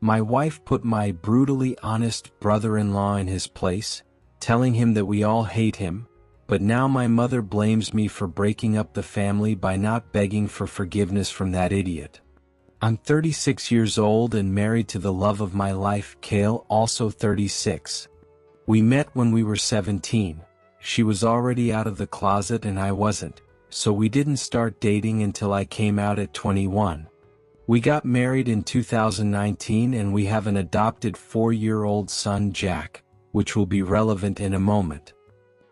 My wife put my brutally honest brother-in-law in his place, telling him that we all hate him, but now my mother blames me for breaking up the family by not begging for forgiveness from that idiot. I'm 36 years old and married to the love of my life, Kale, also 36. We met when we were 17. She was already out of the closet and I wasn't, so we didn't start dating until I came out at 21. We got married in 2019 and we have an adopted 4-year-old son, Jack, which will be relevant in a moment.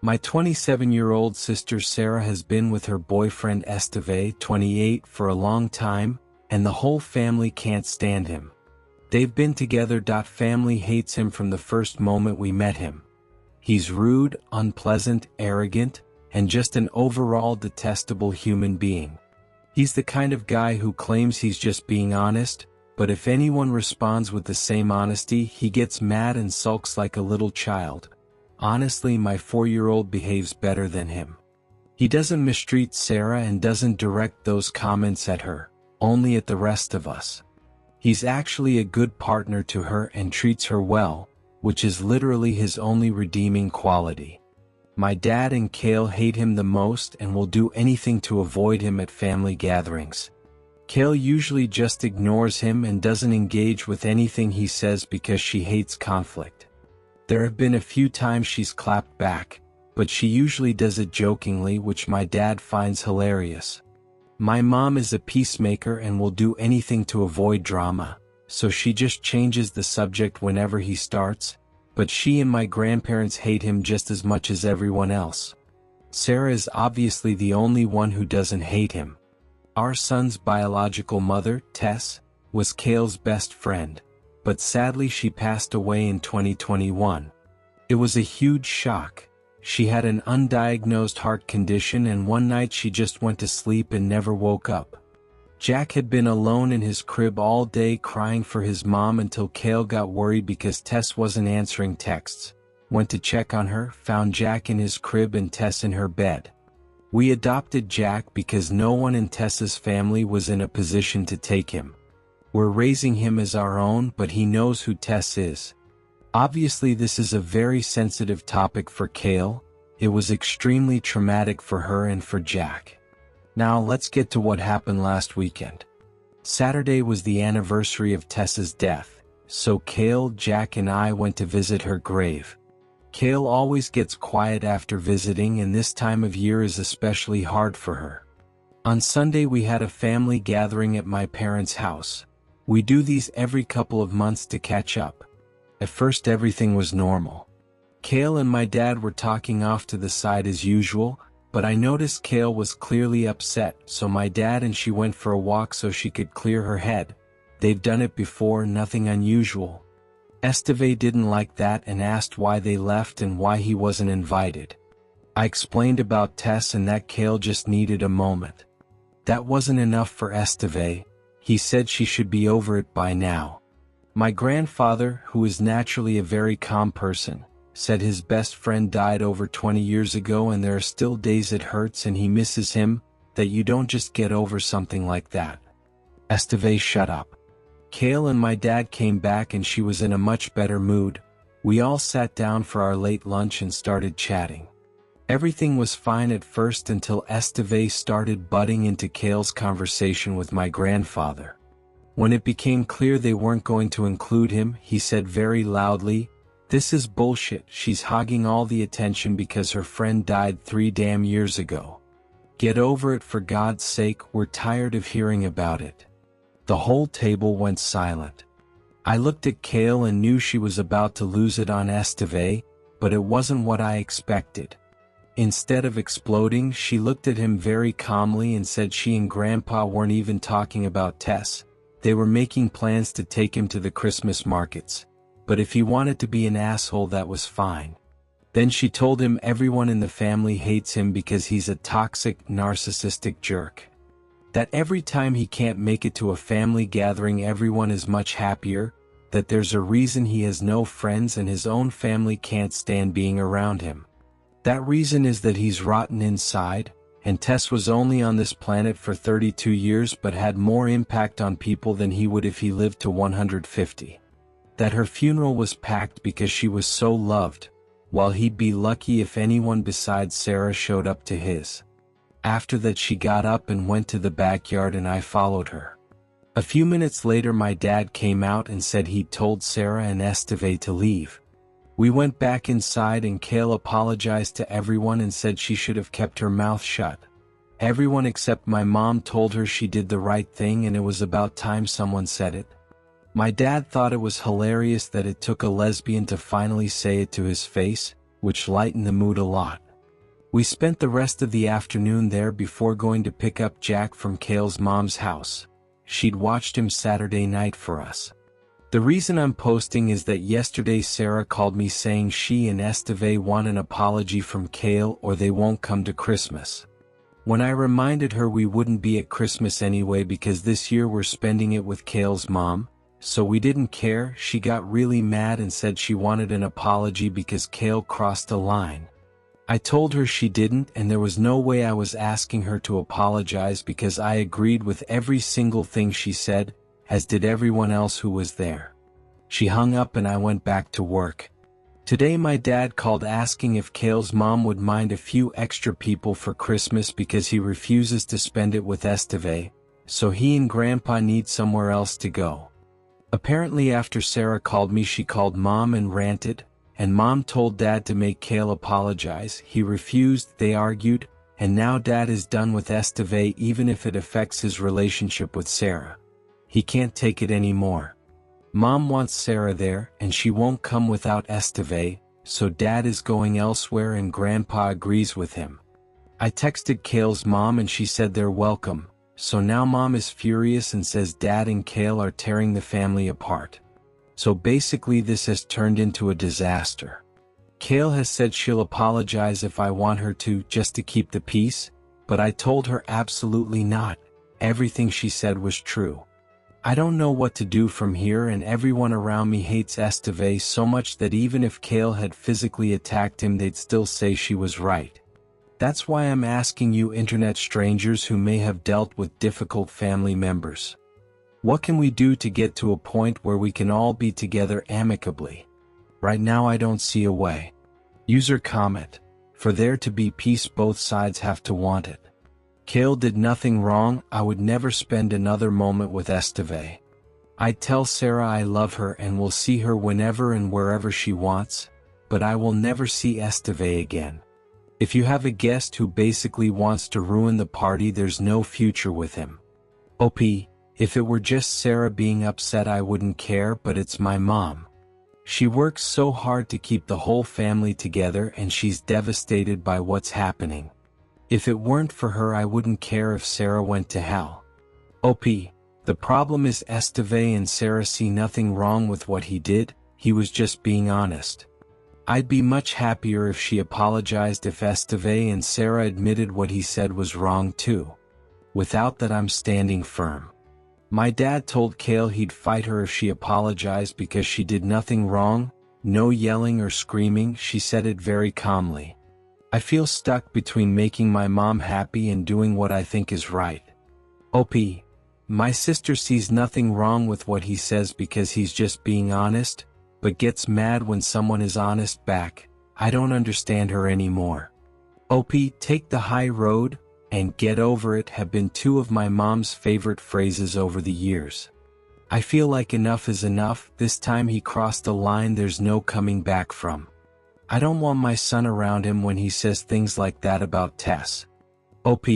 My 27-year-old sister Sarah has been with her boyfriend Esteve, 28, for a long time, and the whole family can't stand him. They've been together. Family hates him from the first moment we met him. He's rude, unpleasant, arrogant, and just an overall detestable human being. He's the kind of guy who claims he's just being honest, but if anyone responds with the same honesty, he gets mad and sulks like a little child. Honestly, my 4-year-old behaves better than him. He doesn't mistreat Sarah and doesn't direct those comments at her, only at the rest of us. He's actually a good partner to her and treats her well, which is literally his only redeeming quality. My dad and Kale hate him the most and will do anything to avoid him at family gatherings. Kale usually just ignores him and doesn't engage with anything he says because she hates conflict. There have been a few times she's clapped back, but she usually does it jokingly, which my dad finds hilarious. My mom is a peacemaker and will do anything to avoid drama, so she just changes the subject whenever he starts, but she and my grandparents hate him just as much as everyone else. Sarah is obviously the only one who doesn't hate him. Our son's biological mother, Tess, was Kale's best friend, but sadly she passed away in 2021. It was a huge shock. She had an undiagnosed heart condition and one night she just went to sleep and never woke up. Jack had been alone in his crib all day crying for his mom until Kale got worried because Tess wasn't answering texts, went to check on her, found Jack in his crib and Tess in her bed. We adopted Jack because no one in Tess's family was in a position to take him. We're raising him as our own, but he knows who Tess is. Obviously this is a very sensitive topic for Kale. It was extremely traumatic for her and for Jack. Now let's get to what happened last weekend. Saturday was the anniversary of Tess's death, so Kale, Jack and I went to visit her grave. Kale always gets quiet after visiting and this time of year is especially hard for her. On Sunday we had a family gathering at my parents' house. We do these every couple of months to catch up. At first everything was normal. Kale and my dad were talking off to the side as usual, but I noticed Kale was clearly upset, so my dad and she went for a walk so she could clear her head. They've done it before, nothing unusual. Esteve didn't like that and asked why they left and why he wasn't invited. I explained about Tess and that Kale just needed a moment. That wasn't enough for Esteve. He said she should be over it by now. My grandfather, who is naturally a very calm person, said his best friend died over 20 years ago and there are still days it hurts and he misses him, that you don't just get over something like that. Esteve, shut up. Kale and my dad came back and she was in a much better mood. We all sat down for our late lunch and started chatting. Everything was fine at first until Esteve started butting into Kale's conversation with my grandfather. When it became clear they weren't going to include him, he said very loudly, "This is bullshit, she's hogging all the attention because her friend died 3 damn years ago. Get over it for God's sake, we're tired of hearing about it." The whole table went silent. I looked at Kale and knew she was about to lose it on Esteve, but it wasn't what I expected. Instead of exploding, she looked at him very calmly and said she and Grandpa weren't even talking about Tess. They were making plans to take him to the Christmas markets. But if he wanted to be an asshole, that was fine. Then she told him everyone in the family hates him because he's a toxic, narcissistic jerk. That every time he can't make it to a family gathering everyone is much happier, that there's a reason he has no friends and his own family can't stand being around him. That reason is that he's rotten inside, and Tess was only on this planet for 32 years but had more impact on people than he would if he lived to 150. That her funeral was packed because she was so loved, while he'd be lucky if anyone besides Sarah showed up to his. After that she got up and went to the backyard and I followed her. A few minutes later my dad came out and said he'd told Sarah and Esteve to leave. We went back inside and Kale apologized to everyone and said she should have kept her mouth shut. Everyone except my mom told her she did the right thing and it was about time someone said it. My dad thought it was hilarious that it took a lesbian to finally say it to his face, which lightened the mood a lot. We spent the rest of the afternoon there before going to pick up Jack from Kale's mom's house. She'd watched him Saturday night for us. The reason I'm posting is that yesterday Sarah called me saying she and Esteve want an apology from Kale or they won't come to Christmas. When I reminded her we wouldn't be at Christmas anyway because this year we're spending it with Kale's mom, so we didn't care, she got really mad and said she wanted an apology because Kale crossed a line. I told her she didn't and there was no way I was asking her to apologize because I agreed with every single thing she said, as did everyone else who was there. She hung up and I went back to work. Today my dad called asking if Kale's mom would mind a few extra people for Christmas because he refuses to spend it with Esteve, so he and Grandpa need somewhere else to go. Apparently after Sarah called me she called Mom and ranted, and Mom told Dad to make Kale apologize. He refused, they argued, and now Dad is done with Esteve even if it affects his relationship with Sarah. He can't take it anymore. Mom wants Sarah there, and she won't come without Esteve, so Dad is going elsewhere and Grandpa agrees with him. I texted Kale's mom and she said they're welcome, so now Mom is furious and says Dad and Kale are tearing the family apart. So basically this has turned into a disaster. Kale has said she'll apologize if I want her to, just to keep the peace, but I told her absolutely not. Everything she said was true. I don't know what to do from here and everyone around me hates Esteve so much that even if Kale had physically attacked him they'd still say she was right. That's why I'm asking you internet strangers who may have dealt with difficult family members. What can we do to get to a point where we can all be together amicably? Right now I don't see a way. User comment. For there to be peace both sides have to want it. Kale did nothing wrong, I would never spend another moment with Esteve. I'd tell Sarah I love her and will see her whenever and wherever she wants, but I will never see Esteve again. If you have a guest who basically wants to ruin the party there's no future with him. OP, if it were just Sarah being upset I wouldn't care but it's my mom. She works so hard to keep the whole family together and she's devastated by what's happening. If it weren't for her I wouldn't care if Sarah went to hell. OP, the problem is Esteve and Sarah see nothing wrong with what he did, he was just being honest. I'd be much happier if she apologized if Esteve and Sarah admitted what he said was wrong too. Without that I'm standing firm. My dad told Kale he'd fight her if she apologized because she did nothing wrong, no yelling or screaming, she said it very calmly. I feel stuck between making my mom happy and doing what I think is right. OP, my sister sees nothing wrong with what he says because he's just being honest, but gets mad when someone is honest back. I don't understand her anymore. OP, take the high road, and get over it have been two of my mom's favorite phrases over the years. I feel like enough is enough, this time he crossed a line there's no coming back from. I don't want my son around him when he says things like that about Tess. OP,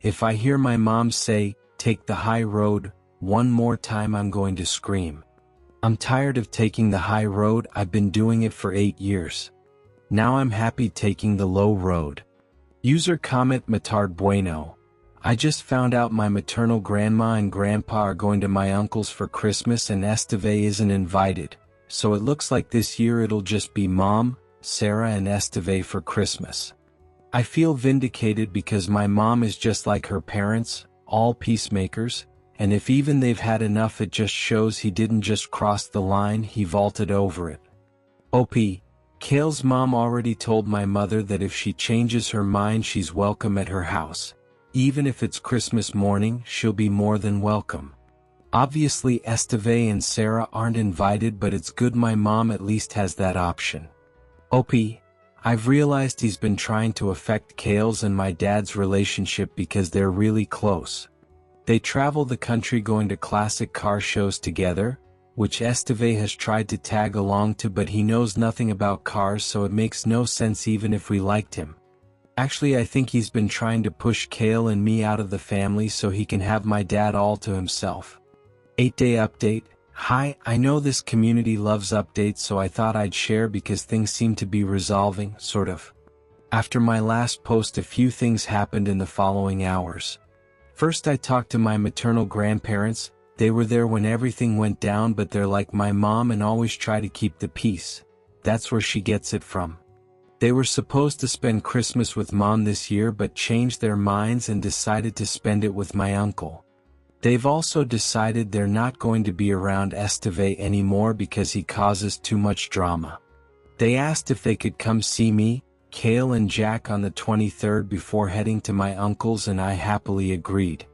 if I hear my mom say, take the high road, one more time I'm going to scream. I'm tired of taking the high road, I've been doing it for 8 years. Now I'm happy taking the low road. User comment Matard Bueno. I just found out my maternal grandma and grandpa are going to my uncle's for Christmas and Esteve isn't invited, so it looks like this year it'll just be Mom, Sarah and Esteve for Christmas. I feel vindicated because my mom is just like her parents, all peacemakers, and if even they've had enough it just shows he didn't just cross the line, he vaulted over it. OP, Kale's mom already told my mother that if she changes her mind she's welcome at her house. Even if it's Christmas morning, she'll be more than welcome. Obviously Esteve and Sarah aren't invited, but it's good my mom at least has that option. OP, I've realized he's been trying to affect Kale's and my dad's relationship because they're really close. They travel the country going to classic car shows together, which Esteve has tried to tag along to, but he knows nothing about cars, so it makes no sense even if we liked him. Actually, I think he's been trying to push Kale and me out of the family so he can have my dad all to himself. 8-day update. Hi, I know this community loves updates, so I thought I'd share because things seem to be resolving, sort of. After my last post, a few things happened in the following hours. First, I talked to my maternal grandparents. They were there when everything went down, but they're like my mom and always try to keep the peace. That's where she gets it from. They were supposed to spend Christmas with Mom this year but changed their minds and decided to spend it with my uncle. They've also decided they're not going to be around Esteve anymore because he causes too much drama. They asked if they could come see me, Kale and Jack on the 23rd before heading to my uncle's, and I happily agreed.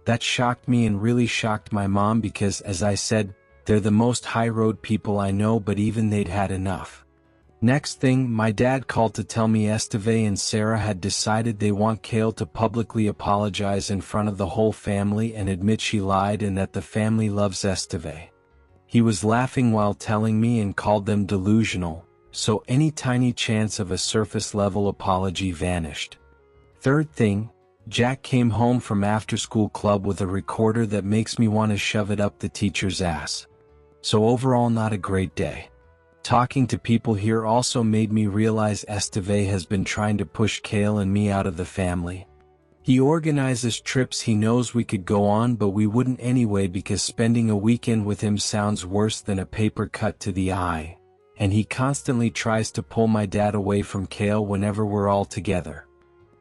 That shocked me and really shocked my mom because, as I said, they're the most high-road people I know, but even they'd had enough. Next thing, my dad called to tell me Esteve and Sarah had decided they want Kale to publicly apologize in front of the whole family and admit she lied and that the family loves Esteve. He was laughing while telling me and called them delusional, so any tiny chance of a surface-level apology vanished. Third thing, Jack came home from after-school club with a recorder that makes me want to shove it up the teacher's ass. So overall, not a great day. Talking to people here also made me realize Esteve has been trying to push Kale and me out of the family. He organizes trips he knows we could go on, but we wouldn't anyway because spending a weekend with him sounds worse than a paper cut to the eye. And he constantly tries to pull my dad away from Kale whenever we're all together.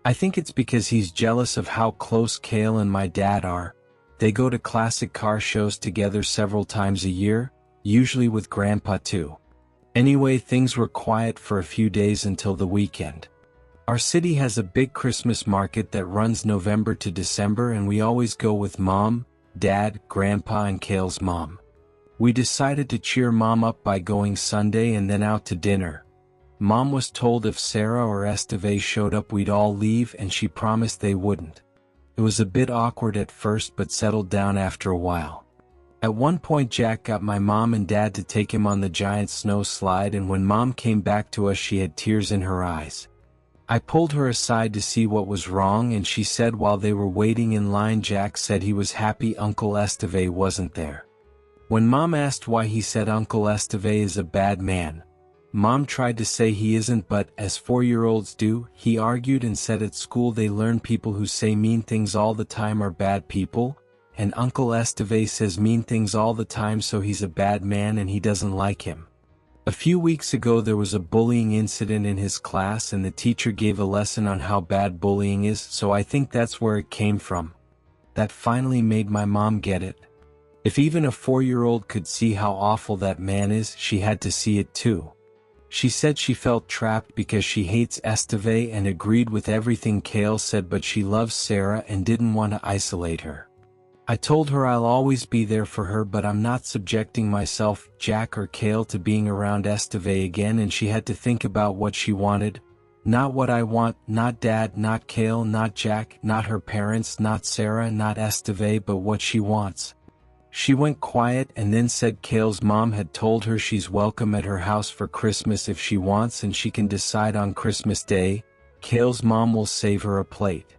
I think it's because he's jealous of how close Kale and my dad are. They go to classic car shows together several times a year, usually with Grandpa too. Anyway, things were quiet for a few days until the weekend. Our city has a big Christmas market that runs November to December, and we always go with Mom, Dad, Grandpa, and Kale's mom. We decided to cheer Mom up by going Sunday and then out to dinner. Mom was told if Sarah or Esteve showed up we'd all leave, and she promised they wouldn't. It was a bit awkward at first but settled down after a while. At one point Jack got my mom and dad to take him on the giant snow slide, and when Mom came back to us she had tears in her eyes. I pulled her aside to see what was wrong, and she said while they were waiting in line Jack said he was happy Uncle Esteve wasn't there. When Mom asked why, he said Uncle Esteve is a bad man. Mom tried to say he isn't, but as 4-year-olds do, he argued and said at school they learn people who say mean things all the time are bad people, and Uncle Esteve says mean things all the time, so he's a bad man and he doesn't like him. A few weeks ago there was a bullying incident in his class and the teacher gave a lesson on how bad bullying is, so I think that's where it came from. That finally made my mom get it. If even a 4-year-old could see how awful that man is, she had to see it too. She said she felt trapped because she hates Esteve and agreed with everything Kale said, but she loves Sarah and didn't want to isolate her. I told her I'll always be there for her, but I'm not subjecting myself, Jack or Kale, to being around Esteve again, and she had to think about what she wanted. Not what I want, not Dad, not Kale, not Jack, not her parents, not Sarah, not Esteve, but what she wants. She went quiet and then said Kale's mom had told her she's welcome at her house for Christmas if she wants, and she can decide on Christmas Day. Kale's mom will save her a plate.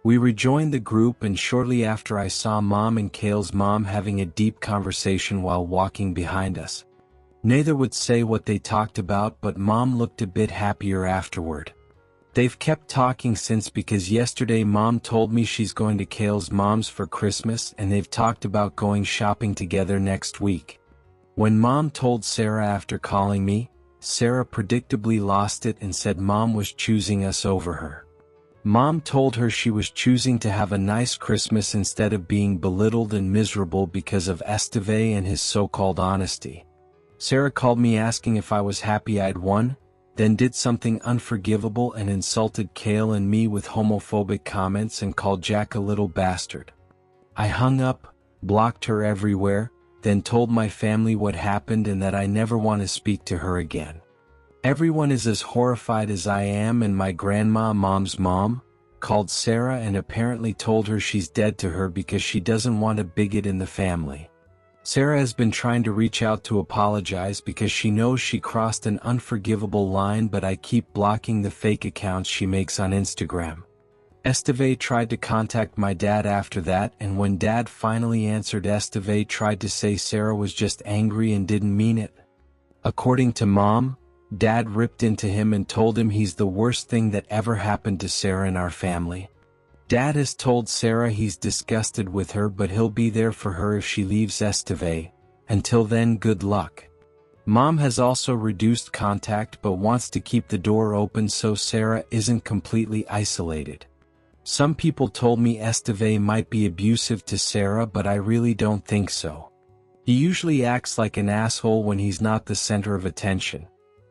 We rejoined the group, and shortly after I saw Mom and Kale's mom having a deep conversation while walking behind us. Neither would say what they talked about, but Mom looked a bit happier afterward. They've kept talking since because yesterday Mom told me she's going to Kale's mom's for Christmas, and they've talked about going shopping together next week. When Mom told Sarah after calling me, Sarah predictably lost it and said Mom was choosing us over her. Mom told her she was choosing to have a nice Christmas instead of being belittled and miserable because of Esteve and his so-called honesty. Sarah called me asking if I was happy I'd won. then did something unforgivable and insulted Kale and me with homophobic comments and called Jack a little bastard. I hung up, blocked her everywhere, then told my family what happened and that I never want to speak to her again. Everyone is as horrified as I am, and my grandma, Mom's mom, called Sarah and apparently told her she's dead to her because she doesn't want a bigot in the family. Sarah has been trying to reach out to apologize because she knows she crossed an unforgivable line, but I keep blocking the fake accounts she makes on Instagram. Esteve tried to contact my dad after that, and when Dad finally answered, Esteve tried to say Sarah was just angry and didn't mean it. According to Mom, Dad ripped into him and told him he's the worst thing that ever happened to Sarah and our family. Dad has told Sarah he's disgusted with her, but he'll be there for her if she leaves Esteve. Until then, good luck. Mom has also reduced contact but wants to keep the door open so Sarah isn't completely isolated. Some people told me Esteve might be abusive to Sarah, but I really don't think so. He usually acts like an asshole when he's not the center of attention.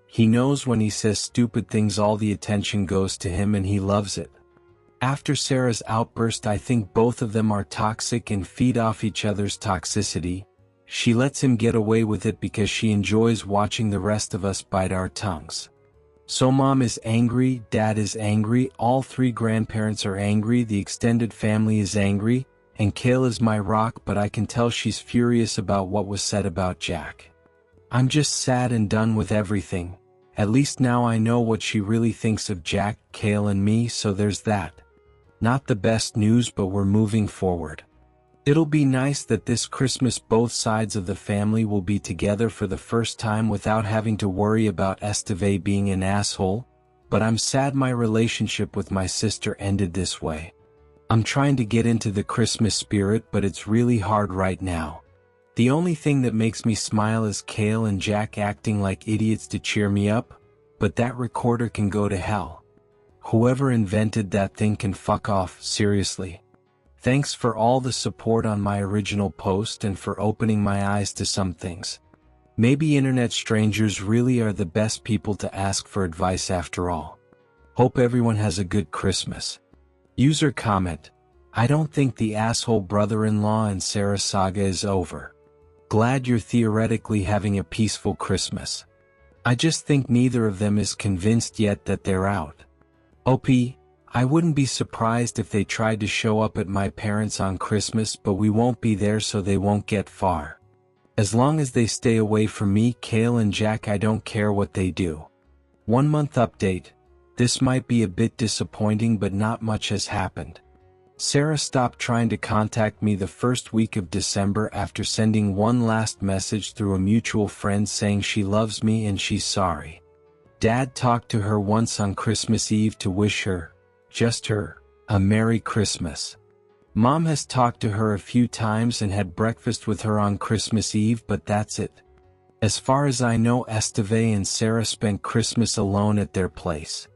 He knows when he says stupid things all the attention goes to him, and he loves it. After Sarah's outburst, I think both of them are toxic and feed off each other's toxicity. She lets him get away with it because she enjoys watching the rest of us bite our tongues. So Mom is angry, Dad is angry, all three grandparents are angry, the extended family is angry, and Kale is my rock, but I can tell she's furious about what was said about Jack. I'm just sad and done with everything. At least now I know what she really thinks of Jack, Kale and me, so there's that. Not the best news, but we're moving forward. It'll be nice that this Christmas both sides of the family will be together for the first time without having to worry about Esteve being an asshole, but I'm sad my relationship with my sister ended this way. I'm trying to get into the Christmas spirit, but it's really hard right now. The only thing that makes me smile is Kale and Jack acting like idiots to cheer me up, but that recorder can go to hell. Whoever invented that thing can fuck off, seriously. Thanks for all the support on my original post and for opening my eyes to some things. Maybe internet strangers really are the best people to ask for advice after all. Hope everyone has a good Christmas. User comment: I don't think the asshole brother-in-law and Sarah saga is over. Glad you're theoretically having a peaceful Christmas. I just think neither of them is convinced yet that they're out. OP, I wouldn't be surprised if they tried to show up at my parents' on Christmas, but we won't be there, so they won't get far. As long as they stay away from me, Kale and Jack, I don't care what they do. 1 month update. This might be a bit disappointing, but not much has happened. Sarah stopped trying to contact me the first week of December after sending one last message through a mutual friend saying she loves me and she's sorry. Dad talked to her once on Christmas Eve to wish her, just her, a Merry Christmas. Mom has talked to her a few times and had breakfast with her on Christmas Eve, but that's it. As far as I know, Esteve and Sarah spent Christmas alone at their place.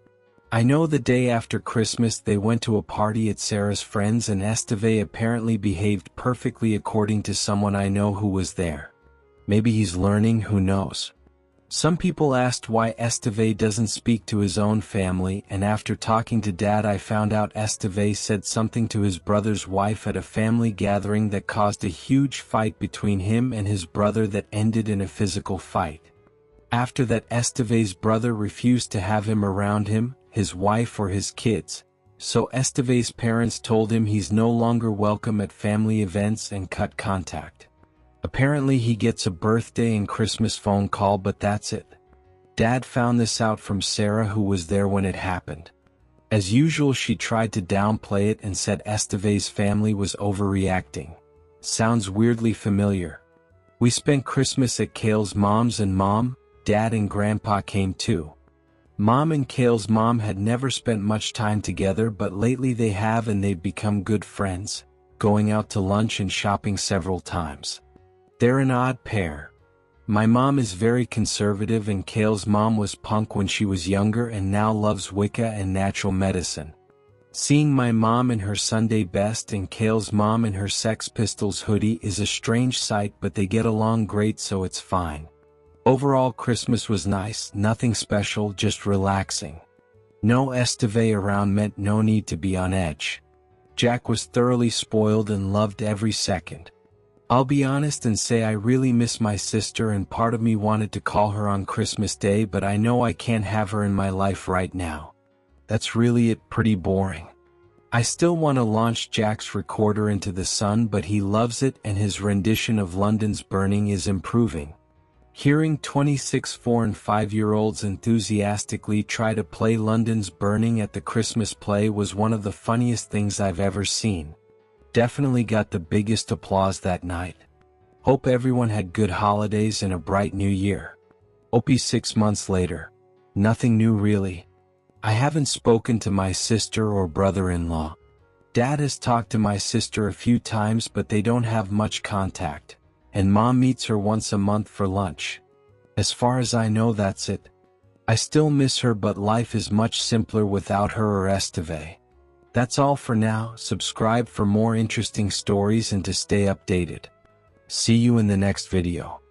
I know the day after Christmas they went to a party at Sarah's friends, and Esteve apparently behaved perfectly according to someone I know who was there. Maybe he's learning, who knows. Some people asked why Esteve doesn't speak to his own family, and after talking to Dad I found out Esteve said something to his brother's wife at a family gathering that caused a huge fight between him and his brother that ended in a physical fight. After that, Esteve's brother refused to have him around him, his wife or his kids, so Esteve's parents told him he's no longer welcome at family events and cut contact. Apparently he gets a birthday and Christmas phone call, but that's it. Dad found this out from Sarah, who was there when it happened. As usual, she tried to downplay it and said Esteve's family was overreacting. Sounds weirdly familiar. We spent Christmas at Kale's mom's, and Mom, Dad and Grandpa came too. Mom and Kale's mom had never spent much time together, but lately they have, and they've become good friends, going out to lunch and shopping several times. They're an odd pair. My mom is very conservative, and Kale's mom was punk when she was younger and now loves Wicca and natural medicine. Seeing my mom in her Sunday best and Kale's mom in her Sex Pistols hoodie is a strange sight, but they get along great, so it's fine. Overall, Christmas was nice, nothing special, just relaxing. No Esteve around meant no need to be on edge. Jack was thoroughly spoiled and loved every second. I'll be honest and say I really miss my sister, and part of me wanted to call her on Christmas Day, but I know I can't have her in my life right now. That's really pretty boring. I still want to launch Jack's recorder into the sun, but he loves it and his rendition of London's Burning is improving. Hearing 26, 4 and 5-year-olds enthusiastically try to play London's Burning at the Christmas play was one of the funniest things I've ever seen. Definitely got the biggest applause that night. Hope everyone had good holidays and a bright new year. Opie 6 months later. Nothing new really. I haven't spoken to my sister or brother-in-law. Dad has talked to my sister a few times, but they don't have much contact, and Mom meets her once a month for lunch. As far as I know, that's it. I still miss her, but life is much simpler without her or Esteve. That's all for now. Subscribe for more interesting stories and to stay updated. See you in the next video.